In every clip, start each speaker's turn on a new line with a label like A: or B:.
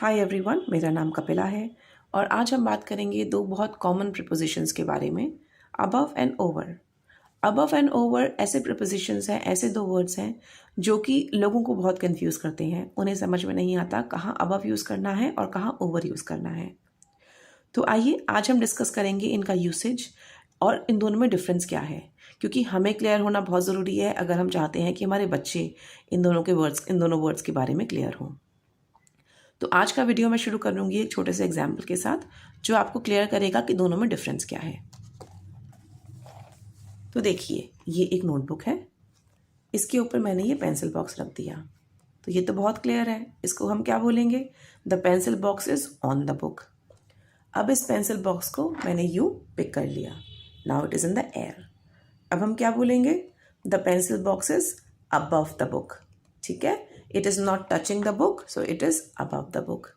A: Hi everyone, मेरा नाम कपिला है और आज हम बात करेंगे दो बहुत कॉमन प्रीपोजिशंस के बारे में, above and over. Above and over ऐसे प्रीपोजिशंस हैं, ऐसे दो वर्ड्स हैं जो कि लोगों को बहुत कंफ्यूज करते हैं। उन्हें समझ में नहीं आता कहाँ अबव यूज़ करना है और कहाँ ओवर यूज़ करना है। तो आइए आज हम डिस्कस करेंगे इनका यूसेज और इन दोनों में डिफरेंस क्या है, क्योंकि हमें क्लियर होना बहुत ज़रूरी है अगर हम चाहते हैं कि हमारे बच्चे इन दोनों वर्ड्स के बारे में क्लियर हों। तो आज का वीडियो मैं शुरू करूँगी एक छोटे से एग्जाम्पल के साथ जो आपको क्लियर करेगा कि दोनों में डिफरेंस क्या है। तो देखिए, ये एक नोटबुक है, इसके ऊपर मैंने ये पेंसिल बॉक्स रख दिया, तो ये तो बहुत क्लियर है। इसको हम क्या बोलेंगे? The pencil box is on the book. अब इस पेंसिल बॉक्स को मैंने यूँ पिक कर लिया, now it is in the air. अब हम क्या बोलेंगे? The pencil box is above the book. ठीक है, it is not touching the book, so it is above the book.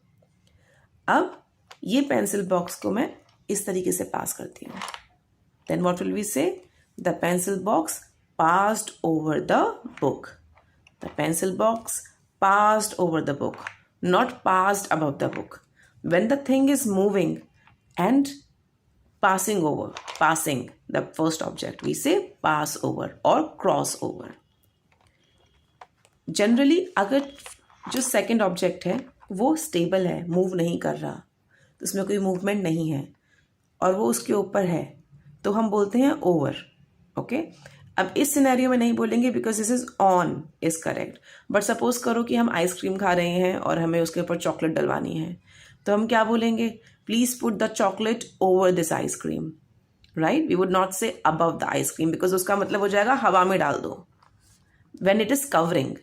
A: अब ये पेंसिल बॉक्स को मैं इस तरीके से पास करती हूँ, देन व्हाट विल वी से? The pencil box passed over the book. The pencil box passed over the book, not passed above the book. When the thing is moving and passing over, passing the first object, we say pass over or cross over. Generally अगर जो second object है वो stable है, move नहीं कर रहा, तो उसमें कोई मूवमेंट नहीं है और वो उसके ऊपर है, तो हम बोलते हैं ओवर। ओके, अब इस सिनेरियो में नहीं बोलेंगे because this is on is correct. But suppose करो कि हम आइसक्रीम खा रहे हैं और हमें उसके ऊपर चॉकलेट डलवानी है, तो हम क्या बोलेंगे? Please put the chocolate over this ice cream, right? We would not say above the ice cream because उसका मतलब हो जाएगा हवा में डाल दो। व्हेन इट इज कवरिंग,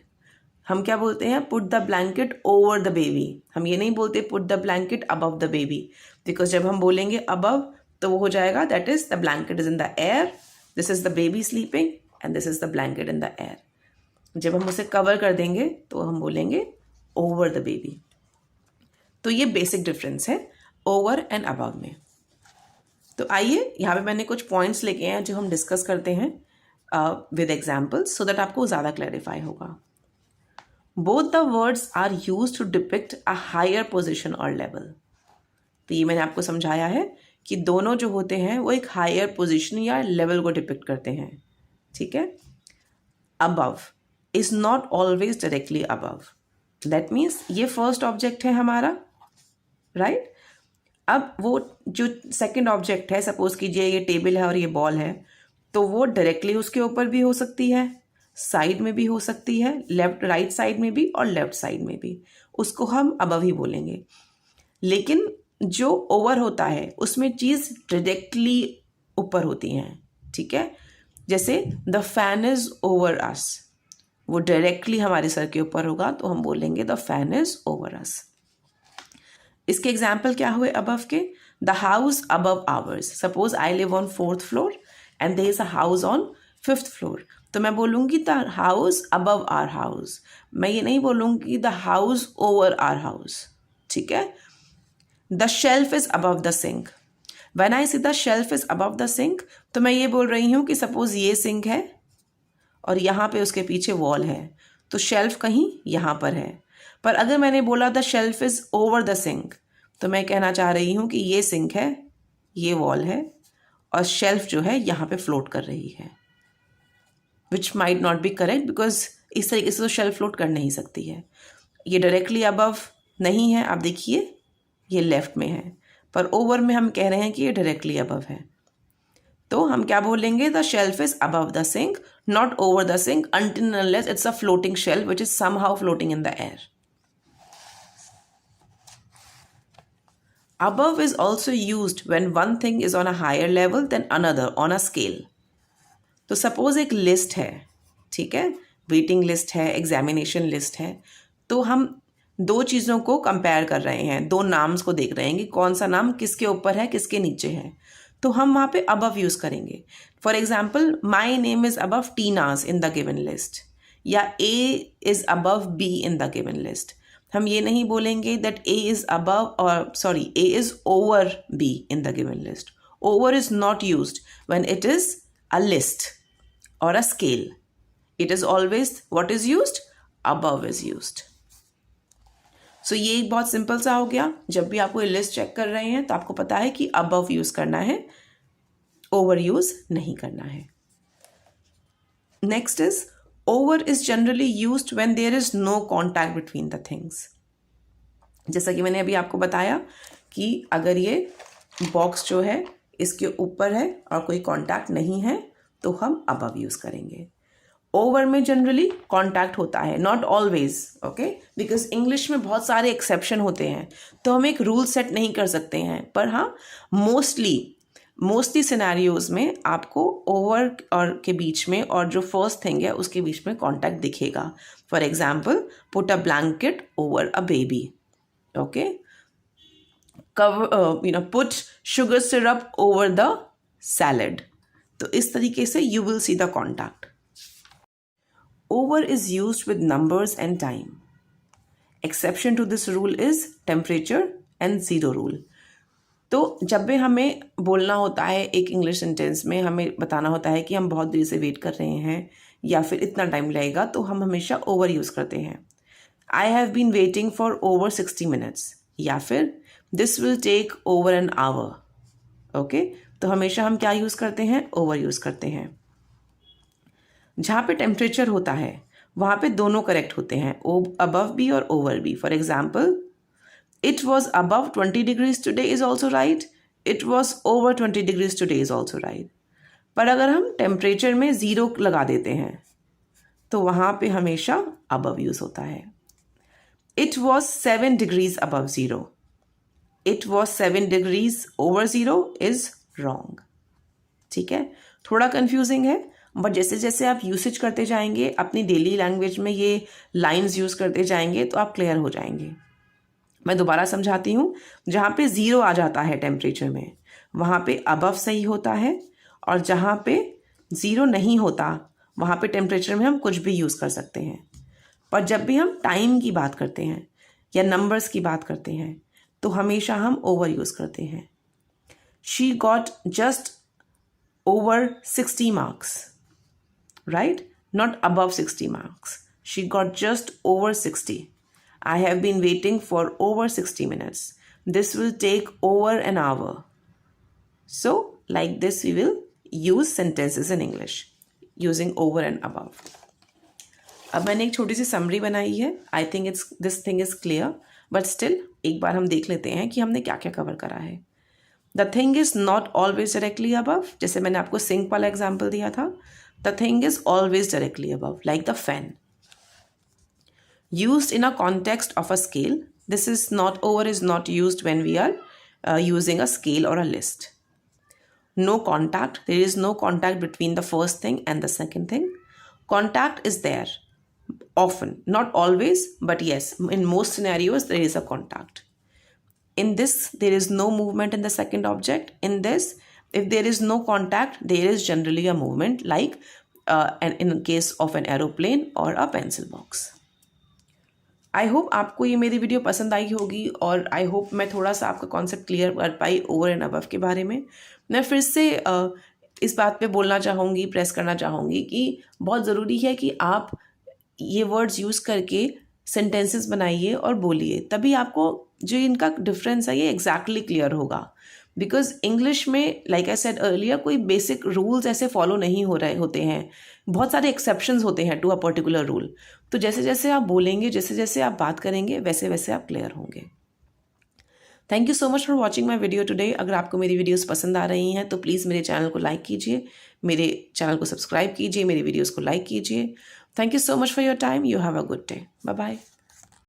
A: हम क्या बोलते हैं? Put the blanket over the baby. हम ये नहीं बोलते put the blanket above the baby, because जब हम बोलेंगे अबव तो वो हो जाएगा that is the blanket is in the air, this is the baby sleeping and this is the blanket in the air. जब हम उसे कवर कर देंगे तो हम बोलेंगे ओवर द बेबी। तो ये बेसिक डिफरेंस है ओवर एंड अबव में। तो आइए यहाँ पे मैंने कुछ पॉइंट्स लेके हैं जो हम डिस्कस करते हैं विद एग्जाम्पल्स सो दैट आपको ज़्यादा क्लैरिफाई होगा। Both the words are use to depict a higher position और लेवल। तो ये मैंने आपको समझाया है कि दोनों जो होते हैं वो एक हायर पोजिशन या लेवल को डिपिक्ट करते हैं। ठीक है, above is not always directly above, that means ये फर्स्ट ऑब्जेक्ट है हमारा, राइट? अब वो जो सेकंड ऑब्जेक्ट है, सपोज कीजिए ये टेबल है और ये बॉल है, तो वो डायरेक्टली उसके ऊपर भी हो सकती है, साइड में भी हो सकती है, लेफ्ट राइट साइड में भी और लेफ्ट साइड में भी, उसको हम अबव ही बोलेंगे। लेकिन जो ओवर होता है उसमें चीज़ डायरेक्टली ऊपर होती हैं। ठीक है, जैसे द फैन इज ओवर अस, वो डायरेक्टली हमारे सर के ऊपर होगा तो हम बोलेंगे the fan is over us. इसके एग्जाम्पल क्या हुए अबव के? The house above ours. Suppose I live on 4th floor and there is a house on 5th floor, तो मैं बोलूँगी the house above our house, मैं ये नहीं बोलूँगी the house over our house. ठीक है, the shelf is above the sink. When I say the shelf is above the sink, तो मैं ये बोल रही हूँ कि सपोज ये सिंक है और यहाँ पे उसके पीछे वॉल है, तो शेल्फ कहीं यहाँ पर है। पर अगर मैंने बोला the shelf is over the sink, तो मैं कहना चाह रही हूँ कि ये सिंक है, ये वॉल है और शेल्फ जो है यहाँ पे फ्लोट कर रही है, which might not be correct because इस तरीके से तो शेल्फ फ्लोट कर नहीं सकती है। ये डायरेक्टली अबव नहीं है, आप देखिए ये लेफ्ट में है, पर ओवर में हम कह रहे हैं कि ये डायरेक्टली अबव है, तो हम क्या बोलेंगे? The shelf is above the sink, not over the sink until unless it's a floating shelf which is somehow floating in the air. Above is also used when one thing is on a higher level than another on a scale. तो suppose एक list है, ठीक है, waiting list है, examination list है, तो हम दो चीज़ों को कंपेयर कर रहे हैं, दो नाम्स को देख रहे हैं कि कौन सा नाम किसके ऊपर है, किसके नीचे है, तो हम वहाँ पे अबव यूज़ करेंगे। For example, my name is above Tina's in the given list, या A is above B in the given list. हम ये नहीं बोलेंगे दैट ए इज़ अबव और sorry A is over B in the given list. Over is not used when it is a list or a scale. It is always what is used? Above is used. सो ये एक बहुत simple सा हो गया। जब भी आपको list check कर रहे हैं तो आपको पता है कि अबव यूज़ करना है, ओवर यूज़ नहीं करना है। Next is over is generally used when there is no contact between the things. जैसा कि मैंने अभी आपको बताया कि अगर ये बॉक्स जो है इसके ऊपर है और कोई कॉन्टैक्ट नहीं है तो हम अबव यूज़ करेंगे। ओवर में जनरली कॉन्टैक्ट होता है, not always, okay, because English में बहुत सारे एक्सेप्शन होते हैं तो हम एक रूल सेट नहीं कर सकते हैं, पर हाँ मोस्टली सिनेरियोज में आपको ओवर और के बीच में और जो फर्स्ट थिंग है उसके बीच में कॉन्टैक्ट दिखेगा। For example, put a blanket over a baby, okay, put sugar syrup over the salad. तो इस तरीके से you will see the contact. Over is used with numbers and time. Exception to this rule is temperature and zero rule. तो जब भी हमें बोलना होता है एक इंग्लिश सेंटेंस में, हमें बताना होता है कि हम बहुत देर से वेट कर रहे हैं या फिर इतना टाइम लगेगा, तो हम हमेशा ओवर यूज़ करते हैं। I have been waiting for over 60 minutes, या फिर this will take over an hour, okay. तो हमेशा हम क्या यूज़ करते हैं? ओवर यूज़ करते हैं। जहाँ पे टेम्परेचर होता है वहाँ पे दोनों करेक्ट होते हैं, अबव भी और ओवर भी। For example, it was above 20 degrees today is also right, it was over 20 degrees today is also right। पर अगर हम टेम्परेचर में 0 लगा देते हैं तो वहाँ पे हमेशा above यूज़ होता है। it was 7 degrees above 0, it was 7 degrees over 0 is wrong। ठीक है, थोड़ा कंफ्यूजिंग है, बट जैसे जैसे आप यूसेज करते जाएंगे, अपनी डेली लैंग्वेज में ये लाइन्स यूज़ करते जाएंगे तो आप क्लियर हो जाएंगे। मैं दोबारा समझाती हूँ। जहाँ पे 0 आ जाता है टेम्परेचर में वहाँ पे अबव सही होता है, और जहाँ पे 0 नहीं होता वहाँ पे टेम्परेचर में हम कुछ भी यूज़ कर सकते हैं। पर जब भी हम टाइम की बात करते हैं या नंबर्स की बात करते हैं तो हमेशा हम ओवर यूज़ करते हैं। She got just over 60 marks, right, not above 60 marks. She got just over 60। I have been waiting for over 60 minutes. This will take over an hour. So, like this, we will use sentences in English using over and above. अब मैंने एक छोटी सी summary बनाई है। I think this thing is clear, but still एक बार हम देख लेते हैं कि हमने क्या क्या कवर करा है। The thing is not always directly above. जैसे मैंने आपको सिंक वाला एग्जाम्पल दिया था। The thing is always directly above, like the fan. Used in a context of a scale. This is not, over is not used when we are using a scale or a list. No contact. There is no contact between the first thing and the second thing. Contact is there often, not always, but yes, in most scenarios there is a contact. In this, there is no movement in the second object. In this, if there is no contact, there is generally a movement, like in case of an aeroplane or a pencil box. I hope आपको ये मेरी video पसंद आई होगी, और I hope मैं थोड़ा सा आपका कॉन्सेप्ट क्लियर कर पाई ओवर एंड अबव के बारे में। मैं फिर से इस बात पे बोलना चाहूँगी, प्रेस करना चाहूँगी कि बहुत ज़रूरी है कि आप ये वर्ड्स यूज़ करके सेंटेंसेस बनाइए और बोलिए, तभी आपको जो इनका डिफरेंस है ये एग्जैक्टली क्लियर होगा। बिकॉज इंग्लिश में, लाइक आई सेड अर्लियर, कोई बेसिक रूल्स ऐसे फॉलो नहीं हो रहे होते हैं, बहुत सारे एक्सेप्शंस होते हैं टू अ पर्टिकुलर रूल। तो जैसे जैसे आप बोलेंगे, जैसे जैसे आप बात करेंगे, वैसे वैसे आप क्लियर होंगे। Thank you so much for watching my video today. अगर आपको मेरी वीडियोस पसंद आ रही हैं तो प्लीज़ मेरे चैनल को लाइक कीजिए, मेरे चैनल को सब्सक्राइब कीजिए, मेरी वीडियोस को लाइक कीजिए। Thank you so much for your time. You have a good day. Bye bye.